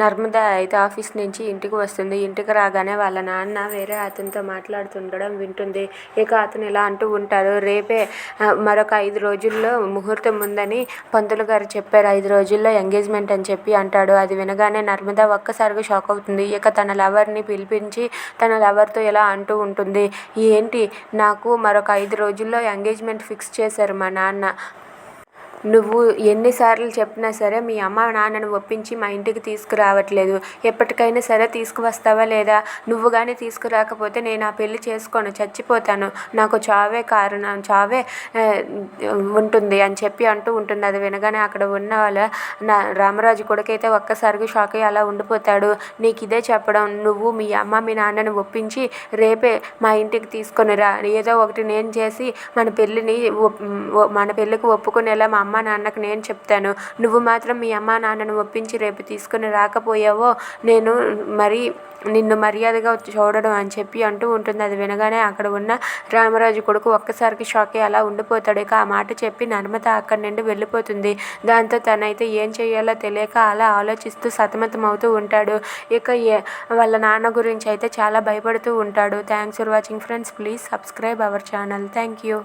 నర్మద అయితే ఆఫీస్ నుంచి ఇంటికి వస్తుంది. ఇంటికి రాగానే వాళ్ళ నాన్న వేరే అతనితో మాట్లాడుతుండడం వింటుంది. ఇక అతను ఇలా అంటూ ఉంటారు, రేపే మరొక 5 రోజుల్లో ముహూర్తం ఉందని పంతులు గారు చెప్పారు. 5 రోజుల్లో ఎంగేజ్మెంట్ అని చెప్పి అంటాడు. అది వినగానే నర్మద ఒక్కసారిగా షాక్ అవుతుంది. ఇక తన లవర్ని పిలిపించి తన లవర్తో ఇలా అంటూ ఉంటుంది, ఏంటి నాకు మరొక 5 రోజుల్లో ఎంగేజ్మెంట్ ఫిక్స్ చేశారు మా నాన్న. నువ్వు ఎన్నిసార్లు చెప్పినా సరే మీ అమ్మ నాన్నని ఒప్పించి మా ఇంటికి తీసుకురావట్లేదు. ఎప్పటికైనా సరే తీసుకువస్తావా లేదా? నువ్వు కానీ తీసుకురాకపోతే నేను ఆ పెళ్లి చేసుకోను, చచ్చిపోతాను, నాకు చావే కారణం, చావే ఉంటుంది అని చెప్పి అంటూ ఉంటుంది. అది వినగానే అక్కడ ఉన్న వాళ్ళ రామరాజు కొడుకైతే ఒక్కసారిగా షాక్ అయ్యి అలా ఉండిపోతాడు. నీకు ఇదే చెప్పడం, నువ్వు మీ అమ్మ మీ నాన్నని ఒప్పించి రేపే మా ఇంటికి తీసుకొని రా, ఏదో ఒకటి నేను చేసి మన పెళ్ళికి ఒప్పుకునేలా మా అమ్మ నాన్నకు నేను చెప్తాను. నువ్వు మాత్రం మీ అమ్మ నాన్నను ఒప్పించి రేపు తీసుకుని రాకపోయావో నేను నిన్ను మర్యాదగా చూడడం అని చెప్పి అంటూ ఉంటుంది. అది వినగానే అక్కడ ఉన్న రామరాజు కొడుకు ఒక్కసారికి షాక్ అయ్యి అలా ఉండిపోతాడు. ఇక ఆ మాట చెప్పి నర్మద అక్కడి నుండి వెళ్ళిపోతుంది. దాంతో తనైతే ఏం చేయాలో తెలియక అలా ఆలోచిస్తూ సతమతం అవుతూ ఉంటాడు. ఇక వాళ్ళ నాన్న గురించి అయితే చాలా భయపడుతూ ఉంటాడు. Thanks for watching friends. Please subscribe our channel. Thank you.